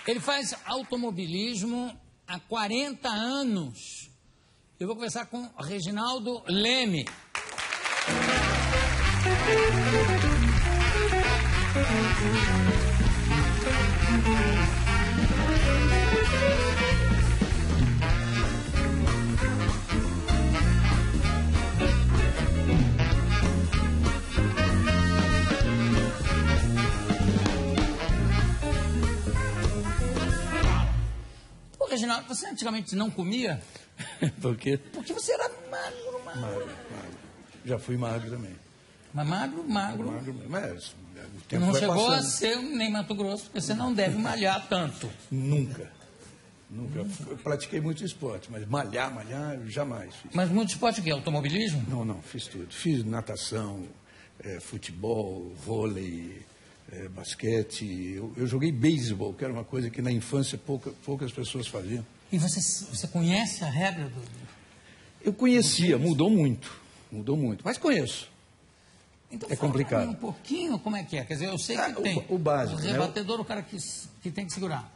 Ele faz automobilismo há 40 anos. Eu vou conversar com Reginaldo Leme. Reginaldo, você antigamente não comia? Por quê? Porque você era magro. Magro. Já fui magro também. Mas magro. Magro, mas o tempo não vai chegou passando. a ser nem Mato Grosso, porque você não deve malhar tanto. Nunca. Eu pratiquei muito esporte, mas malhar, eu jamais fiz. Mas muito esporte o quê? Automobilismo? Não, fiz tudo. Fiz natação, futebol, vôlei, basquete. Eu joguei beisebol, que era uma coisa que na infância poucas pessoas faziam. E você conhece a regra do... Eu conhecia, mudou muito, mas conheço. Então, é complicado. Um pouquinho como é que é. Quer dizer, eu sei que tem. O básico. O rebatedor, o cara que tem que segurar.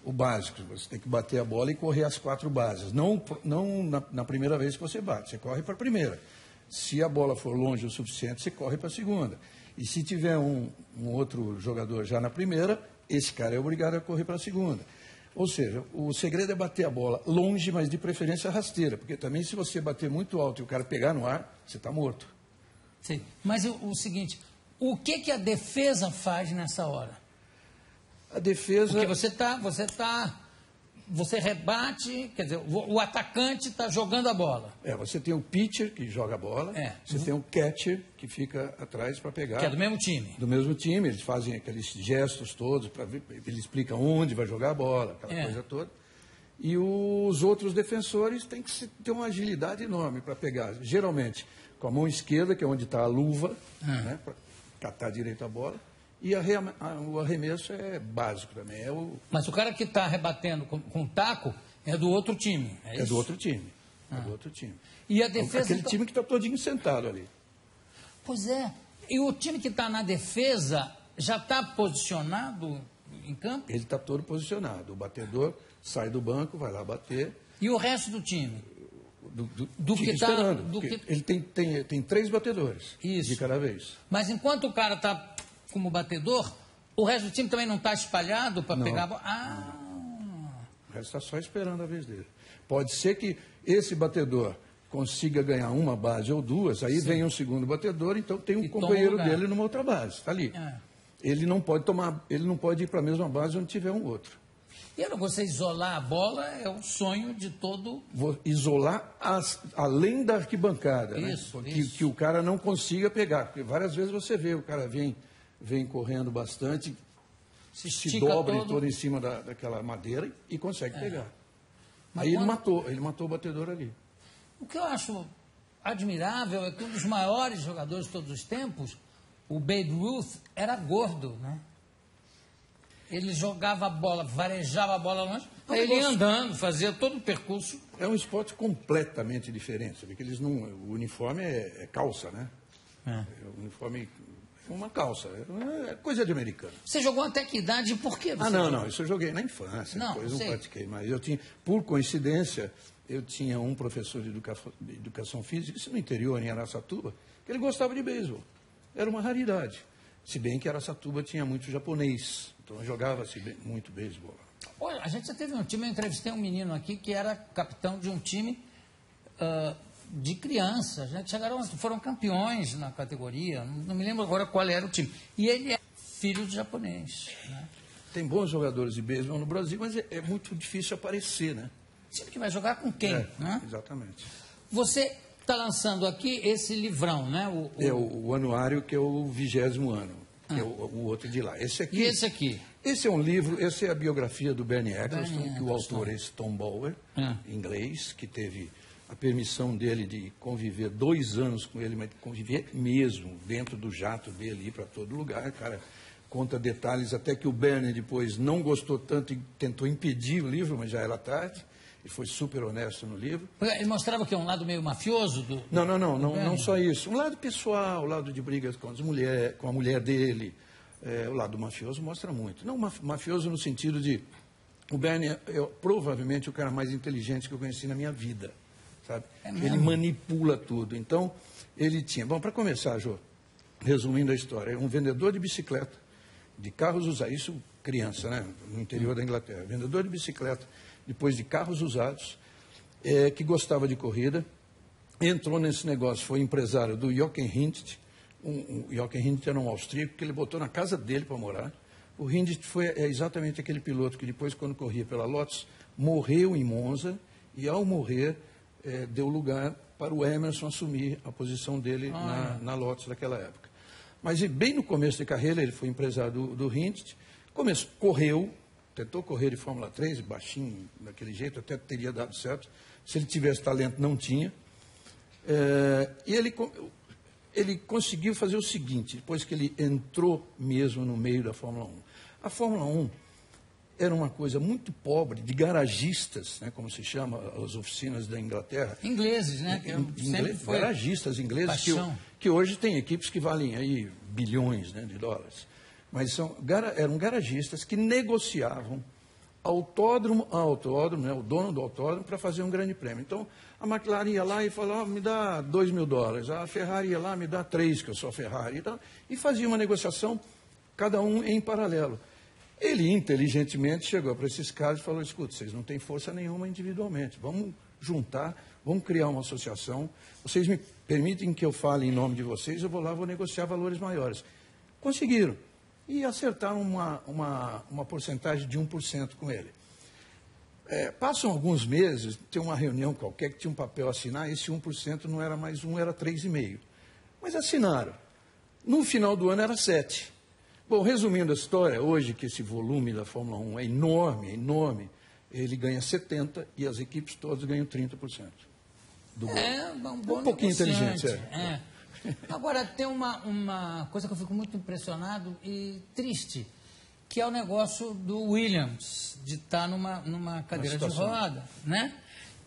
O básico, você tem que bater a bola e correr as 4 bases. Não na primeira vez que você bate, você corre para a primeira. Se a bola for longe o suficiente, você corre para a segunda. E se tiver um outro jogador já na primeira, esse cara é obrigado a correr para a segunda. Ou seja, o segredo é bater a bola longe, mas de preferência rasteira. Porque também se você bater muito alto e o cara pegar no ar, você está morto. Sim. Mas o seguinte, o que a defesa faz nessa hora? A defesa... Porque você rebate, quer dizer, o atacante está jogando a bola. Você tem o pitcher, que joga a bola, você tem o catcher, que fica atrás para pegar. Que é do mesmo time. Do mesmo time, eles fazem aqueles gestos todos, ele explica onde vai jogar a bola, aquela coisa toda. E os outros defensores têm que ter uma agilidade enorme para pegar, geralmente com a mão esquerda, que é onde está a luva, né, para catar direito a bola. E o arremesso é básico também. Mas o cara que está rebatendo com taco é do outro time, é isso? É do outro time. É do outro time. E a defesa... Aquele time que está todinho sentado ali. Pois é. E o time que está na defesa já está posicionado em campo? Ele está todo posicionado. O batedor sai do banco, vai lá bater. E o resto do time? Do que está esperando. Ele tem 3 batedores de cada vez. Mas enquanto o cara está como batedor, o resto do time também não está espalhado para pegar a bola? O resto está só esperando a vez dele. Pode ser que esse batedor consiga ganhar uma base ou 2, aí vem um segundo batedor, então tem um companheiro dele numa outra base, está ali. Ele não pode ir para a mesma base onde tiver um outro. E você isolar a bola é o sonho de todo... Isolar além da arquibancada, isso, né? Isso. Que o cara não consiga pegar, porque várias vezes você vê, o cara vem correndo bastante, se dobra todo em cima daquela madeira e consegue pegar. Mas aí ele matou o batedor ali. O que eu acho admirável é que um dos maiores jogadores de todos os tempos, o Babe Ruth, era gordo, né? Ele jogava a bola, varejava a bola longe, aí ele ia andando, fazia todo o percurso. É um esporte completamente diferente, porque o uniforme é calça, né? O uniforme é uma calça, é coisa de americano. Você jogou até que idade e por que você não, isso eu joguei na infância, depois não pratiquei mais. Por coincidência, eu tinha um professor de educação física, isso no interior, em Araçatuba, que ele gostava de beisebol. Era uma raridade. Se bem que Araçatuba tinha muito japonês, então jogava-se muito beisebol. Olha, a gente já teve um time, eu entrevistei um menino aqui que era capitão de um time de crianças, né? Foram campeões na categoria, não me lembro agora qual era o time. E ele é filho de japonês. Né? Tem bons jogadores de beisebol no Brasil, mas é muito difícil aparecer, né? Time que vai jogar com quem? Né? Exatamente. Você está lançando aqui esse livrão, né? O anuário, que é o 20º ano, que é o outro de lá. Esse aqui, e esse aqui? Esse é um livro, essa é a biografia do Bernie Ecclestone, que o autor é esse Tom Bauer, inglês, que teve a permissão dele de conviver 2 anos com ele, mas conviver mesmo, dentro do jato dele, ir para todo lugar. O cara conta detalhes, até que o Bernie depois não gostou tanto e tentou impedir o livro, mas já era tarde. E foi super honesto no livro. Ele mostrava que é um lado meio mafioso do... Não só isso. Um lado pessoal, o lado de brigas com a mulher dele. O lado mafioso mostra muito. Não mafioso no sentido de O Bernie é provavelmente o cara mais inteligente que eu conheci na minha vida, sabe? Ele manipula tudo. Então, ele tinha... Bom, para começar, Jô, resumindo a história, um vendedor de bicicleta, de carros usados, isso criança, né? No interior da Inglaterra. Vendedor de bicicleta, depois de carros usados, que gostava de corrida, entrou nesse negócio, foi empresário do Jochen Rindt. O Jochen Rindt era um austríaco que ele botou na casa dele para morar. O Rindt é exatamente aquele piloto que depois, quando corria pela Lotus, morreu em Monza e, ao morrer, deu lugar para o Emerson assumir a posição dele na Lotus daquela época. Mas bem no começo de carreira, ele foi empresário do Rindt, correu, tentou correr de Fórmula 3, baixinho, daquele jeito, até teria dado certo. Se ele tivesse talento, não tinha. E ele conseguiu fazer o seguinte, depois que ele entrou mesmo no meio da Fórmula 1. A Fórmula 1 era uma coisa muito pobre, de garagistas, né, como se chama, as oficinas da Inglaterra. Ingleses, né? Garagistas ingleses, que hoje tem equipes que valem aí bilhões, né, de dólares. Mas eram garagistas que negociavam autódromo a autódromo, né, o dono do autódromo, para fazer um grande prêmio. Então, a McLaren ia lá e falava, me dá $2.000. A Ferrari ia lá, me dá 3, que eu sou a Ferrari. E fazia uma negociação, cada um em paralelo. Ele, inteligentemente, chegou para esses caras e falou, escuta, vocês não têm força nenhuma individualmente, vamos juntar, vamos criar uma associação, vocês me permitem que eu fale em nome de vocês, eu vou lá, vou negociar valores maiores. Conseguiram. E acertaram uma porcentagem de 1% com ele. Passam alguns meses, tem uma reunião qualquer que tinha um papel a assinar, esse 1% não era mais 1, era 3,5%. Mas assinaram. No final do ano era 7%. Bom, resumindo a história, hoje que esse volume da Fórmula 1 é enorme, ele ganha 70% e as equipes todas ganham 30%. Um pouquinho inteligente, Agora, tem uma coisa que eu fico muito impressionado e triste, que é o negócio do Williams, de estar numa cadeira de roda, né?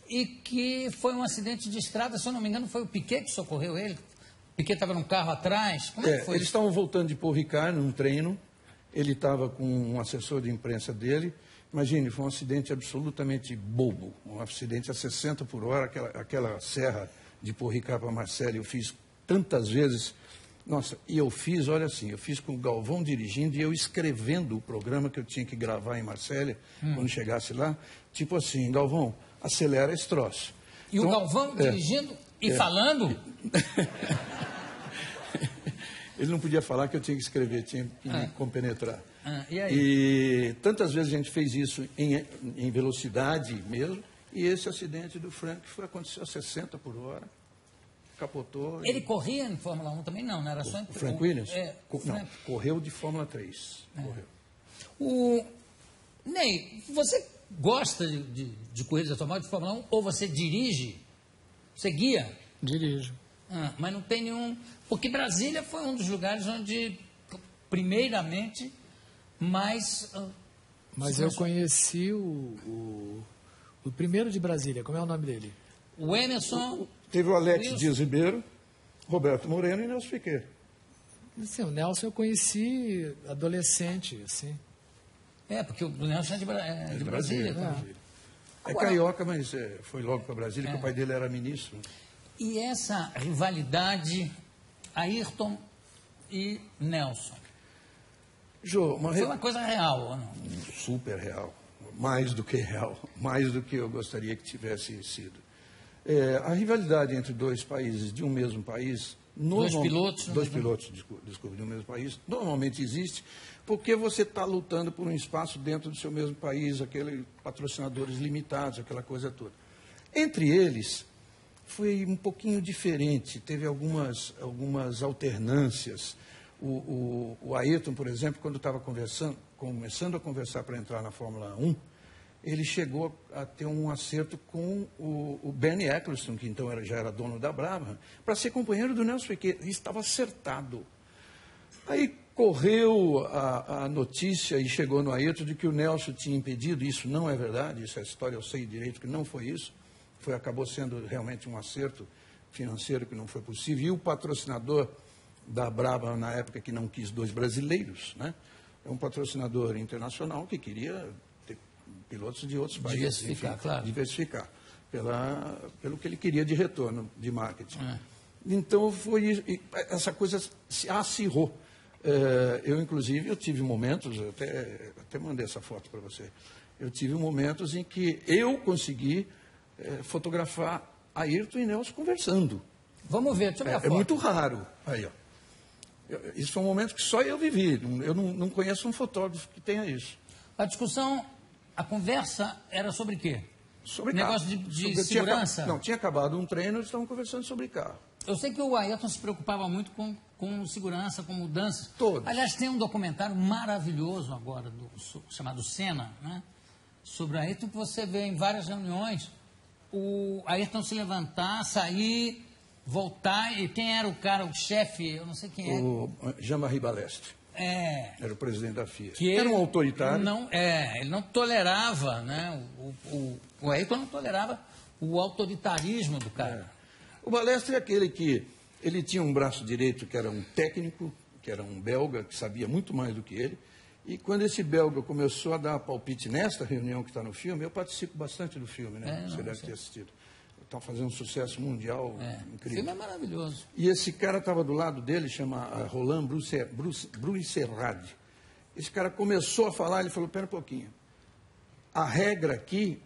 E que foi um acidente de estrada, se eu não me engano, foi o Piquet que socorreu ele. O Piquet estava num carro atrás. Como é que foi? Eles estavam voltando de Paul Ricard num treino, ele estava com um assessor de imprensa dele. Imagine, foi um acidente absolutamente bobo, um acidente a 60 por hora, aquela serra de Paul Ricard para Marseille, eu fiz tantas vezes. Nossa, e eu fiz, olha assim, eu fiz com o Galvão dirigindo e eu escrevendo o programa que eu tinha que gravar em Marselha, quando chegasse lá, tipo assim, Galvão, acelera esse troço. E então, o Galvão dirigindo e falando? Ele não podia falar que eu tinha que escrever, tinha que me compenetrar. E aí? E tantas vezes a gente fez isso em velocidade mesmo, e esse acidente do Frank aconteceu a 60 por hora. Capotou. Ele corria em Fórmula 1 também? Não, era só em... O Frank Williams? Não, correu de Fórmula 3. Correu. Ney, você gosta de corridas automóveis de Fórmula 1 ou você dirige? Você guia? Dirijo. Mas não tem nenhum... Porque Brasília foi um dos lugares onde, primeiramente, mais... Mas eu conheci o primeiro de Brasília, como é o nome dele? O Emerson... Teve o Alex Dias Ribeiro, Roberto Moreno e Nelson Piquet. Assim, o Nelson eu conheci adolescente, assim. Porque o Nelson é de Brasília. É carioca, mas foi logo para Brasília, porque o pai dele era ministro. E essa rivalidade, Ayrton e Nelson? Jô, foi uma coisa real, ou não? Super real. Mais do que real. Mais do que eu gostaria que tivesse sido. A rivalidade entre dois países de um mesmo país... Dois pilotos, desculpa, de um mesmo país, normalmente existe, porque você está lutando por um espaço dentro do seu mesmo país, aqueles patrocinadores limitados, aquela coisa toda. Entre eles, foi um pouquinho diferente, teve algumas alternâncias. O Ayrton, por exemplo, quando estava começando a conversar para entrar na Fórmula 1, ele chegou a ter um acerto com o Bernie Ecclestone, que então já era dono da Brabham, para ser companheiro do Nelson Piquet. Ele estava acertado. Aí correu a notícia e chegou no Ayrton de que o Nelson tinha impedido. Isso não é verdade, isso é história, eu sei direito que não foi isso. Acabou sendo realmente um acerto financeiro que não foi possível. E o patrocinador da Brabham, na época, que não quis dois brasileiros, né? É um patrocinador internacional que queria pilotos de outros países. Diversificar, enfim, claro. Diversificar, pelo que ele queria de retorno de marketing. Então, essa coisa se acirrou. Eu tive momentos, até mandei essa foto para você, eu tive momentos em que eu consegui fotografar Ayrton e Nelson conversando. Vamos ver, deixa eu ver a foto. É muito raro. Aí, ó. Isso foi um momento que só eu vivi. Eu não conheço um fotógrafo que tenha isso. A discussão, a conversa era sobre quê? Sobre negócio carro. de segurança? Tinha acabado um treino, eles estavam conversando sobre carro. Eu sei que o Ayrton se preocupava muito com segurança, com mudanças. Todos. Aliás, tem um documentário maravilhoso agora, chamado Senna, né? Sobre o Ayrton, que você vê em várias reuniões o Ayrton se levantar, sair, voltar. E quem era o cara, o chefe, eu não sei quem é. O Jean-Marie Balestre. Era o presidente da FIA. Era um autoritário. Ele não tolerava, né? O Ayrton não tolerava o autoritarismo do cara. O Balestre é aquele que ele tinha um braço direito que era um técnico, que era um belga, que sabia muito mais do que ele. E quando esse belga começou a dar palpite nesta reunião que está no filme, eu participo bastante do filme, né? Você deve ter assistido. Está fazendo um sucesso mundial incrível. O filme é maravilhoso. E esse cara estava do lado dele, chama Roland Brusserrad. Esse cara começou a falar, ele falou, pera um pouquinho, a regra aqui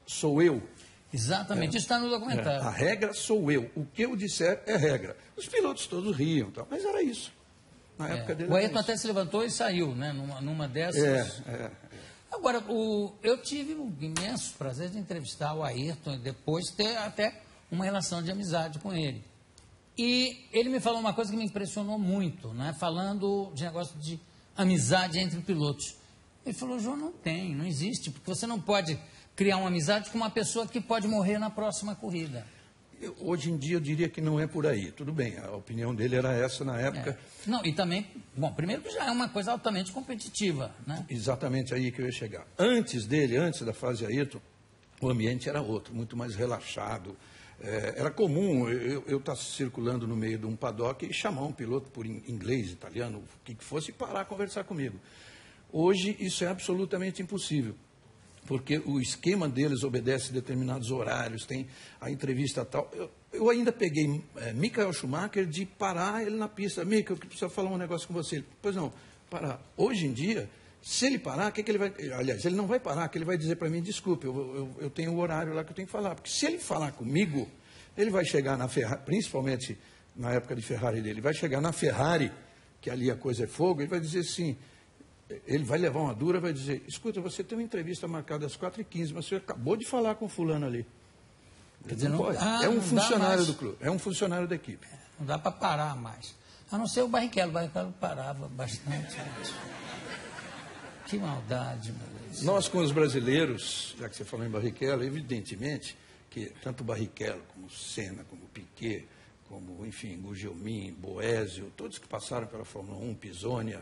sou eu. Exatamente, isso está no documentário. A regra sou eu, o que eu disser é regra. Os pilotos todos riam, mas era isso. Na época dele o Ayrton até se levantou e saiu, né? Numa dessas. Agora, eu tive um imenso prazer de entrevistar o Ayrton e depois ter até uma relação de amizade com ele. E ele me falou uma coisa que me impressionou muito, né? Falando de negócio de amizade entre pilotos. Ele falou, João, não existe, porque você não pode criar uma amizade com uma pessoa que pode morrer na próxima corrida. Hoje em dia eu diria que não é por aí. Tudo bem, a opinião dele era essa na época. Não, e também, primeiro que já é uma coisa altamente competitiva, né? Exatamente aí que eu ia chegar. Antes da fase Ayrton, o ambiente era outro, muito mais relaxado. Era comum eu estar circulando no meio de um paddock e chamar um piloto por inglês, italiano, o que fosse, e parar a conversar comigo. Hoje isso é absolutamente impossível. Porque o esquema deles obedece determinados horários, tem a entrevista tal. Eu ainda peguei Michael Schumacher de parar ele na pista. Michael, eu preciso falar um negócio com você. Pois não, parar. Hoje em dia, se ele parar, o que ele vai... Aliás, ele não vai parar, que ele vai dizer para mim, desculpe, eu tenho o horário lá que eu tenho que falar. Porque se ele falar comigo, ele vai chegar na Ferrari, principalmente na época de Ferrari dele, vai chegar na Ferrari, que ali a coisa é fogo, ele vai dizer assim... Ele vai levar uma dura e vai dizer, escuta, você tem uma entrevista marcada às 4h15, mas você acabou de falar com fulano ali. Quer dizer, não pode. É um funcionário do clube, é um funcionário da equipe. Não dá para parar mais. A não ser o Barrichello parava bastante. Que maldade, meu Deus. Nós, com os brasileiros, já que você falou em Barrichello, evidentemente que tanto Barrichello como Senna, como Piquet, como, enfim, Gugelmin, Boesio, todos que passaram pela Fórmula 1, Pisonia,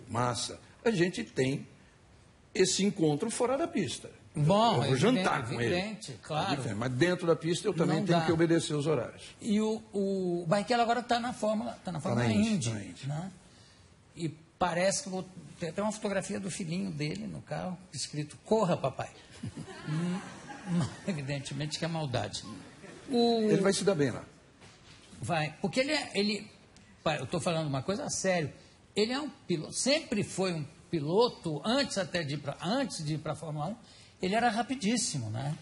Massa, a gente tem esse encontro fora da pista. Bom, eu vou jantar com ele. Claro. Mas dentro da pista eu também tenho que obedecer os horários. E o Barrichello agora está na Fórmula Indy. Né? E parece que tem até uma fotografia do filhinho dele no carro, escrito, corra, papai. Evidentemente que é maldade. Ele vai se dar bem lá. Vai, porque eu estou falando uma coisa a sério. Ele é um piloto, sempre foi um piloto, antes de ir para a Fórmula 1, ele era rapidíssimo, né?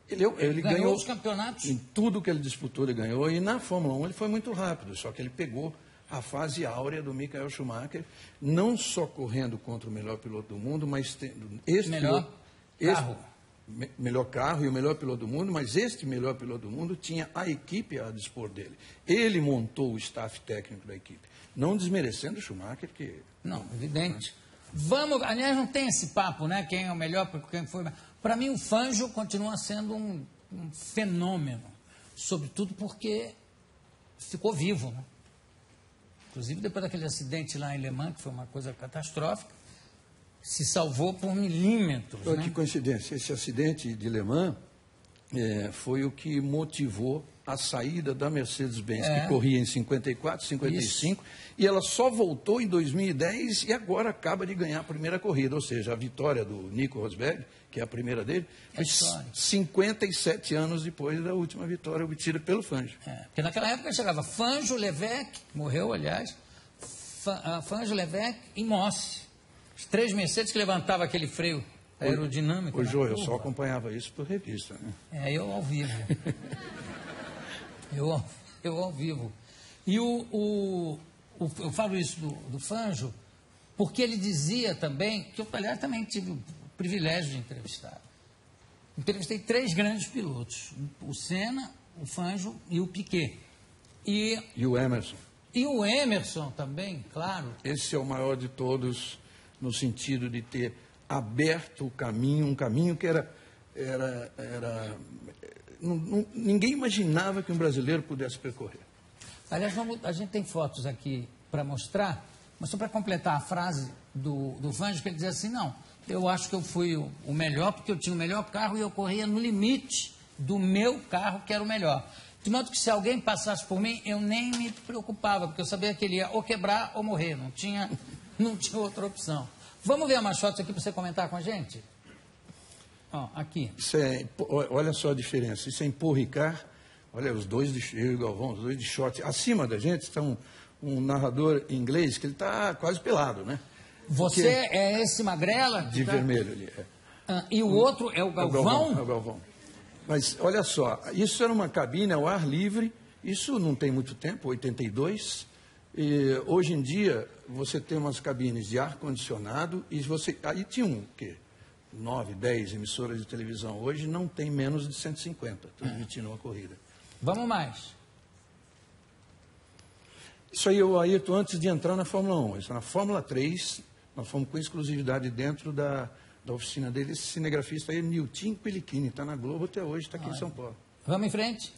Ele ganhou os campeonatos. Em tudo que ele disputou, ele ganhou. E na Fórmula 1 ele foi muito rápido, só que ele pegou a fase áurea do Michael Schumacher, não só correndo contra o melhor piloto do mundo, mas melhor carro e o melhor piloto do mundo, mas este melhor piloto do mundo tinha a equipe a dispor dele. Ele montou o staff técnico da equipe. Não desmerecendo o Schumacher, que... Não, evidente. Aliás, não tem esse papo, né? Quem é o melhor, quem foi... Para mim, o Fangio continua sendo um fenômeno, sobretudo porque ficou vivo, né? Inclusive, depois daquele acidente lá em Le Mans, que foi uma coisa catastrófica, se salvou por milímetros. Que coincidência. Esse acidente de Le Mans foi o que motivou a saída da Mercedes-Benz, que corria em 54, 55, e ela só voltou em 2010 e agora acaba de ganhar a primeira corrida, ou seja, a vitória do Nico Rosberg, que é a primeira dele, foi 57 anos depois da última vitória obtida pelo Fangio. Porque naquela época chegava Fangio, Levesque, morreu, aliás, Fangio, Levesque e Mosse. Os 3 Mercedes que levantavam aquele freio aerodinâmico. Ô, Jô, eu só acompanhava isso por revista, né? Eu ao vivo. eu ao vivo. E eu falo isso do Fangio, porque ele dizia também, que eu, aliás, também tive o privilégio de entrevistar. Entrevistei 3 grandes pilotos, o Senna, o Fangio e o Piquet. E o Emerson. E o Emerson também, claro. Esse é o maior de todos, no sentido de ter aberto o caminho, um caminho que ninguém imaginava que um brasileiro pudesse percorrer. Aliás, a gente tem fotos aqui para mostrar, mas só para completar a frase do Fangio, que ele dizia assim, não, eu acho que eu fui o melhor, porque eu tinha o melhor carro e eu corria no limite do meu carro, que era o melhor. De modo que se alguém passasse por mim, eu nem me preocupava, porque eu sabia que ele ia ou quebrar ou morrer, não tinha outra opção. Vamos ver umas fotos aqui para você comentar com a gente? Ó, aqui. Olha só a diferença. Isso é em Paul Ricard. Olha, os dois de Galvão, os 2 de short. Acima da gente está um narrador inglês que ele está quase pelado, né? Você é esse magrela? De vermelho ali. E o outro é o Galvão? É o Galvão. Mas olha só, isso era uma cabine ao ar livre. Isso não tem muito tempo, 82. E hoje em dia você tem umas cabines de ar-condicionado e aí tinha o quê? 9, 10 emissoras de televisão. Hoje não tem menos de 150 transmitindo uma corrida. Vamos mais. Isso aí, o Ayrton, antes de entrar na Fórmula 1. Isso na Fórmula 3, nós fomos com exclusividade dentro da oficina dele. Esse cinegrafista aí, Nilton Pelichini, está na Globo até hoje, está aqui em São Paulo. Vamos em frente.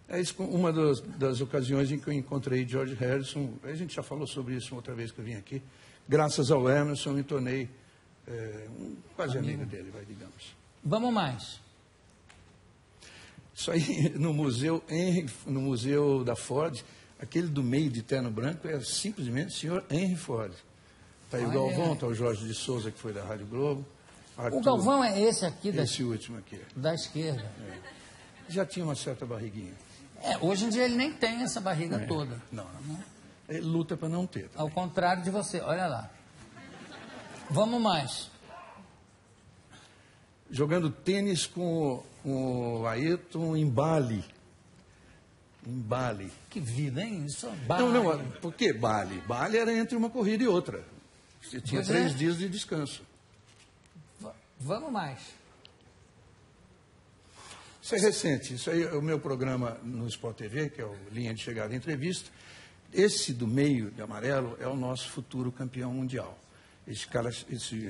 É isso, uma das ocasiões em que eu encontrei George Harrison. A gente já falou sobre isso outra vez que eu vim aqui. Graças ao Emerson, me tornei quase amigo dele, digamos. Vamos mais. Isso aí no museu da Ford, aquele do meio de terno branco é simplesmente o senhor Henry Ford. Está aí o Galvão, está o Jorge de Souza, que foi da Rádio Globo. Arthur, o Galvão é esse aqui? Esse último aqui. Da esquerda. Já tinha uma certa barriguinha. Hoje em dia ele nem tem essa barriga toda. Não. Ele luta para não ter. Ao contrário de você, olha lá. Vamos mais. Jogando tênis com o Ayrton em Bali. Em Bali. Que vida, hein? Isso é Bali. Não, por que Bali? Bali era entre uma corrida e outra. Você tinha 3 dias de descanso. Vamos mais. Isso é recente. Isso aí é o meu programa no Sport TV, que é o Linha de Chegada e Entrevista. Esse do meio de amarelo é o nosso futuro campeão mundial. Esse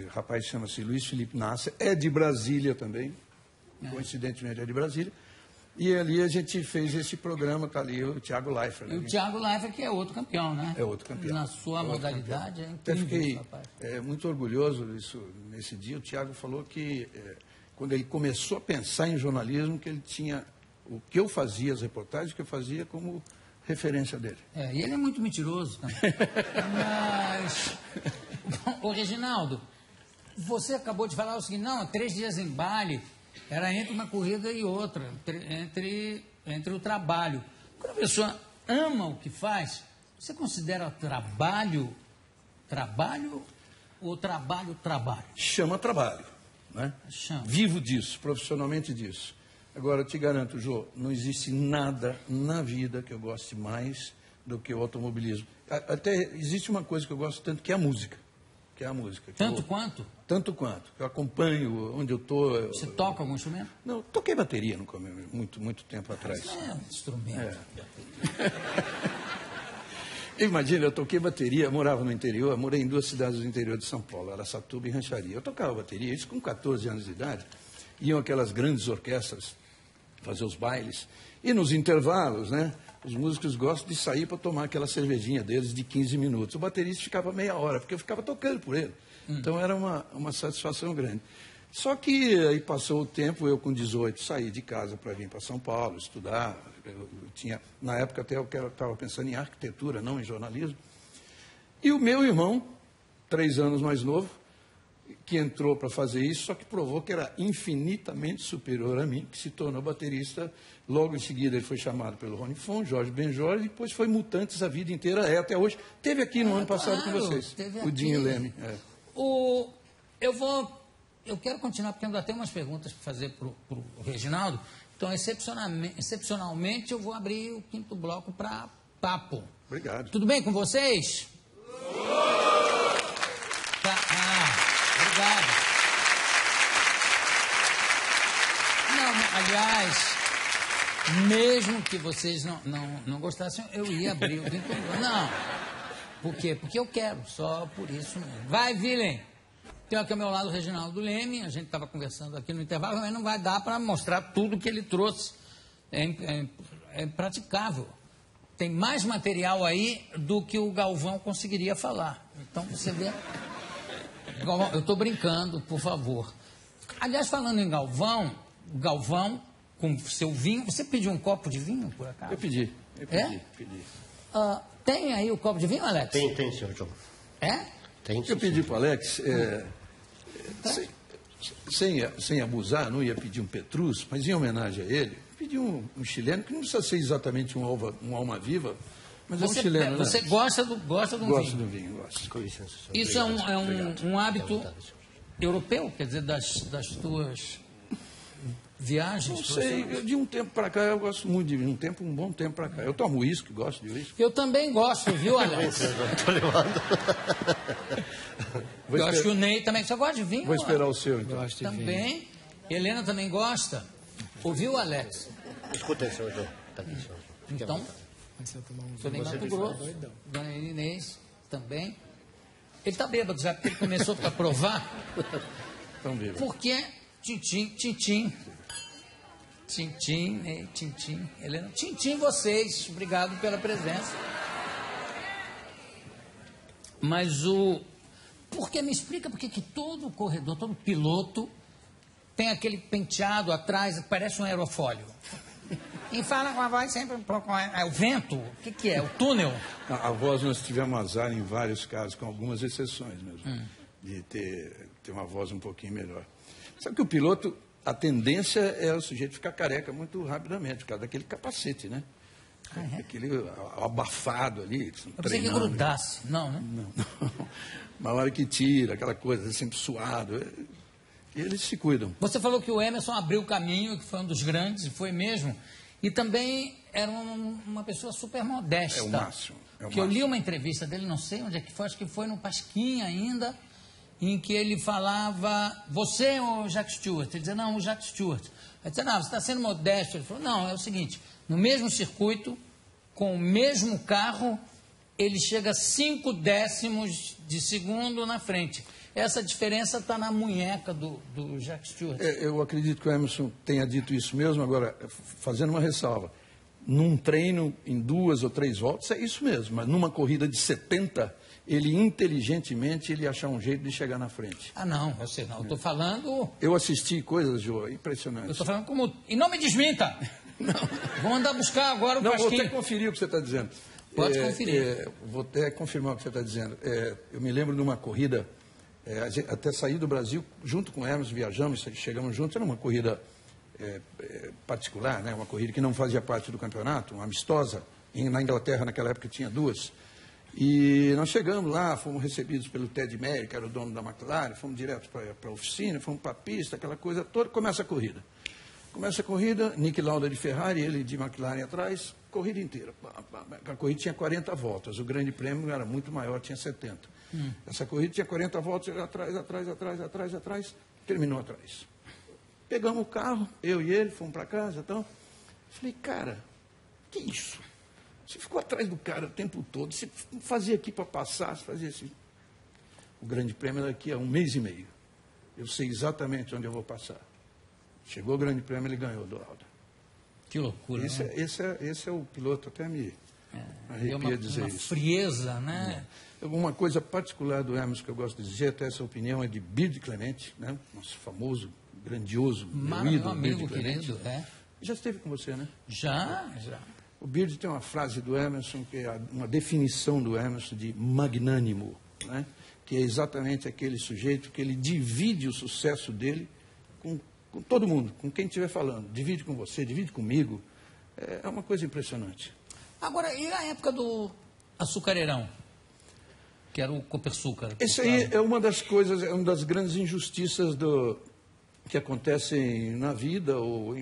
rapaz chama-se Luiz Felipe Nasser, é de Brasília também, coincidentemente é de Brasília, e ali a gente fez esse programa, está ali o Thiago Leifert. E o Thiago Leifert, que é outro campeão, né? É outro campeão. Na sua modalidade, é incrível. Eu fiquei muito orgulhoso disso, nesse dia. O Thiago falou que, quando ele começou a pensar em jornalismo, que ele tinha o que eu fazia, as reportagens que eu fazia como referência dele. E ele é muito mentiroso também. Mas... Ô, Reginaldo, você acabou de falar o seguinte, 3 dias em Bali era entre uma corrida e outra, entre o trabalho. Quando a pessoa ama o que faz, você considera trabalho ou trabalho? Chama trabalho, né? Chama. Vivo disso, profissionalmente disso. Agora, eu te garanto, Jô, não existe nada na vida que eu goste mais do que o automobilismo. Até existe uma coisa que eu gosto tanto, que é a música. Tanto quanto? Tanto quanto. Eu acompanho onde eu estou. Você toca algum instrumento? Não, toquei bateria muito tempo atrás. É um instrumento. Imagina, eu toquei bateria, morava no interior, morei em 2 cidades do interior de São Paulo, Araçatuba e Rancharia. Eu tocava bateria, isso com 14 anos de idade. Iam aquelas grandes orquestras fazer os bailes. E nos intervalos, né? Os músicos gostam de sair para tomar aquela cervejinha deles de 15 minutos. O baterista ficava meia hora, porque eu ficava tocando por ele. Então era uma satisfação grande. Só que aí passou o tempo, eu com 18 saí de casa para vir para São Paulo estudar. Eu tinha, na época até eu estava pensando em arquitetura, não em jornalismo. E o meu irmão, 3 anos mais novo, que entrou para fazer isso, só que provou que era infinitamente superior a mim, que se tornou baterista. Logo em seguida ele foi chamado pelo Rony Fon, Jorge Benjor, e depois foi Mutantes a vida inteira, até hoje. Teve aqui no ano passado com vocês, o Dinho Leme. Eu quero continuar, porque ainda tem umas perguntas para fazer para o Reginaldo. Então, excepcionalmente, eu vou abrir o 5º bloco para papo. Obrigado. Tudo bem com vocês? Tá. Obrigado. Não, aliás, mesmo que vocês não gostassem, eu ia abrir o 5º bloco. Não. Por quê? Porque eu quero, só por isso mesmo. Vai, Willem. Tem aqui ao meu lado o Reginaldo Leme, a gente estava conversando aqui no intervalo, mas não vai dar para mostrar tudo que ele trouxe. É impraticável. Tem mais material aí do que o Galvão conseguiria falar. Então, você vê... Galvão, eu estou brincando, por favor. Aliás, falando em Galvão, com seu vinho... Você pediu um copo de vinho, por acaso? Eu pedi. Pedi. Tem aí o copo de vinho, Alex? Tem, senhor João. É? Tem, eu pedi para o Alex... Sem abusar, não ia pedir um Petrus, mas em homenagem a ele, pedi um chileno, que não precisa ser exatamente um alma viva, mas você, é um chileno. Você gosta do gosto vinho? Do vinho, gosto. Com licença, senhor. Isso obrigado. Um hábito europeu, quer dizer, das tuas viagens? Não sei, de um tempo para cá eu gosto muito de vinho, um bom tempo para cá. Eu tomo uísque, gosto de uísque. Eu também gosto, viu, Alex? Estou levando. Eu acho que o Ney também. Você gosta de vinho? Vou esperar o seu, então. Gosto de também. vinho. Helena também gosta. Ouviu, Alex? Escuta aí, senhor João. Tá aqui, senhor. Então, sou nem Mato Grosso. Dona Inês também. Ele está bêbado já, porque ele começou a provar. Então, bêbado. Porque Tintim, Ney, Tintim, Helena. Tintim, vocês. Obrigado pela presença. Mas porque me explica por que todo corredor, todo piloto tem aquele penteado atrás, parece um aerofólio. E fala com a voz sempre um pouco... É o vento? O que é? O túnel? A voz nós tivemos azar em vários casos, com algumas exceções mesmo, de ter uma voz um pouquinho melhor. Sabe que o piloto, a tendência é o sujeito ficar careca muito rapidamente, por causa daquele capacete, né? Aquele abafado ali. Eu pensei que grudasse. Não, né? Não. Na hora que tira, aquela coisa, sempre suado. Eles se cuidam. Você falou que o Emerson abriu o caminho, que foi um dos grandes, e foi mesmo. E também era uma pessoa super modesta. É o máximo. Eu li uma entrevista dele, não sei onde é que foi, acho que foi no Pasquim ainda, em que ele falava, você ou o Jacques Stewart? Ele dizia, não, o Jacques Stewart. Ele dizia, não, você está sendo modesto. Ele falou, não, é o seguinte, no mesmo circuito, com o mesmo carro, ele chega 5 décimos de segundo na frente. Essa diferença está na munheca do Jacques Stewart. Eu acredito que o Emerson tenha dito isso mesmo, agora, fazendo uma ressalva. Num treino, em 2 ou 3 voltas, é isso mesmo, mas numa corrida de 70, ele inteligentemente ele achar um jeito de chegar na frente. Ah, não, eu sei, não. Eu estou falando... Eu assisti coisas, Jô, impressionantes. Eu estou falando como... E não me desminta! Não. Vou mandar buscar agora o Pasquim. Vou até conferir o que você está dizendo. Pode conferir. Vou até confirmar o que você está dizendo. Eu me lembro de uma corrida, até saí do Brasil, junto com o Emerson, viajamos, chegamos juntos, era uma corrida particular, né? Uma corrida que não fazia parte do campeonato, uma amistosa. Na Inglaterra, naquela época, tinha 2. E nós chegamos lá, fomos recebidos pelo Ted Merrick, que era o dono da McLaren, fomos direto para a oficina, fomos para a pista, aquela coisa toda, começa a corrida. Começa a corrida, Nick Lauda de Ferrari, ele de McLaren atrás, corrida inteira. A corrida tinha 40 voltas, o grande prêmio era muito maior, tinha 70. Essa corrida tinha 40 voltas, ele atrás, terminou atrás. Pegamos o carro, eu e ele, fomos para casa, então. Falei, cara, que isso? Você ficou atrás do cara o tempo todo, você fazia aqui para passar, você fazia assim. O grande prêmio é daqui a 1 mês e meio. Eu sei exatamente onde eu vou passar. Chegou o grande prêmio, ele ganhou do Lauda. Que loucura, esse é o piloto, até me arrepia dizer uma isso. Frieza, né? Uma coisa particular do Emerson que eu gosto de dizer, até essa opinião, é de Bird Clemente, né? Nosso famoso, grandioso, meu ídolo, amigo Bird Clemente. querido, é. Já esteve com você, né? Já. O Bird tem uma frase do Emerson, que é uma definição do Emerson de magnânimo, né? Que é exatamente aquele sujeito que ele divide o sucesso dele com todo mundo, com quem estiver falando. Divide com você, divide comigo. É uma coisa impressionante. Agora, e a época do açucareirão? Que era o Copersucar. Esse aí é uma das coisas, é uma das grandes injustiças que acontecem na vida, ou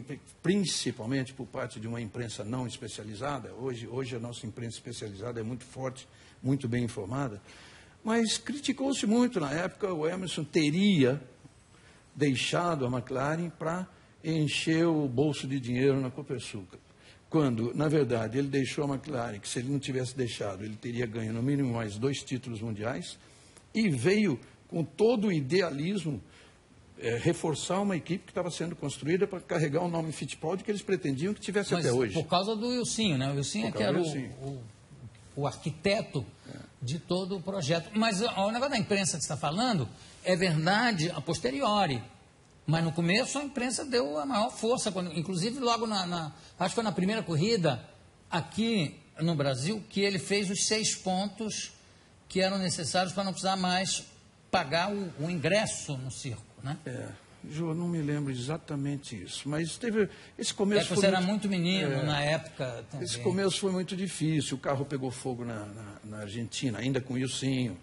principalmente por parte de uma imprensa não especializada. Hoje a nossa imprensa especializada é muito forte, muito bem informada, mas criticou-se muito na época. O Emerson teria deixado a McLaren para encher o bolso de dinheiro na Copersucar, quando, na verdade, ele deixou a McLaren, que se ele não tivesse deixado, ele teria ganho no mínimo mais 2 títulos mundiais, e veio com todo o idealismo reforçar uma equipe que estava sendo construída para carregar o nome Fittipaldi que eles pretendiam que tivesse até hoje. Por causa do Ilcinho, né? O Ilcinho é que era o arquiteto de todo o projeto. Mas o negócio da imprensa que você está falando é verdade a posteriori. Mas no começo a imprensa deu a maior força, inclusive logo acho que foi na primeira corrida aqui no Brasil, que ele fez os 6 pontos que eram necessários para não precisar mais pagar o ingresso no circo, né? Ju, não me lembro exatamente isso, mas teve esse começo. Você era muito menino na época também. Esse começo foi muito difícil. O carro pegou fogo na Argentina, ainda com o Ilcinho.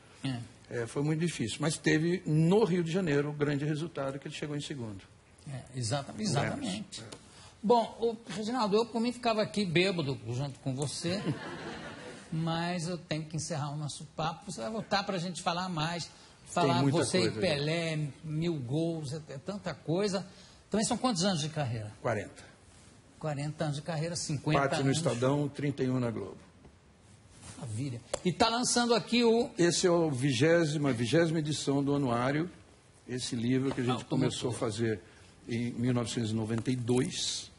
Foi muito difícil, mas teve no Rio de Janeiro o grande resultado, que ele chegou em segundo. Exatamente. Bom, Reginaldo, eu por mim ficava aqui bêbado junto com você, mas eu tenho que encerrar o nosso papo. Você vai voltar para a gente falar mais, falar você e Pelé, 1000 gols, é tanta coisa. Também são quantos anos de carreira? 40. 40 anos de carreira, 50 Parte no anos. Estadão, 31 na Globo. Maravilha. E está lançando aqui Esse é a 20ª edição do Anuário, esse livro que a gente começou a fazer em 1992,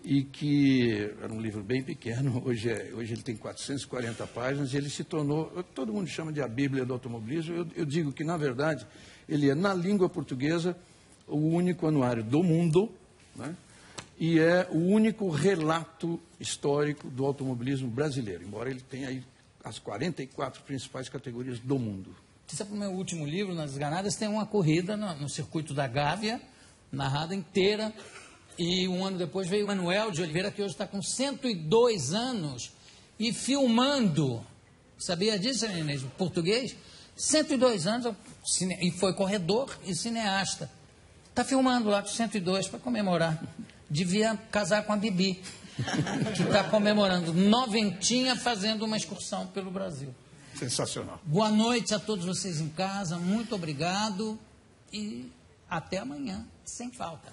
e que era um livro bem pequeno, hoje ele tem 440 páginas, e ele se tornou, todo mundo chama de a Bíblia do automobilismo. Eu digo que, na verdade, ele é, na língua portuguesa, o único anuário do mundo, né? E é o único relato histórico do automobilismo brasileiro, embora ele tenha aí as 44 principais categorias do mundo. Você sabe que o meu último livro, Nas Desganadas, tem uma corrida no circuito da Gávea, narrada inteira, e um ano depois veio o Manuel de Oliveira, que hoje está com 102 anos, e filmando, sabia disso, Inês? Português, 102 anos, e foi corredor e cineasta. Está filmando lá com 102 para comemorar. Devia casar com a Bibi, que está comemorando, noventinha, fazendo uma excursão pelo Brasil. Sensacional. Boa noite a todos vocês em casa, muito obrigado e até amanhã, sem falta.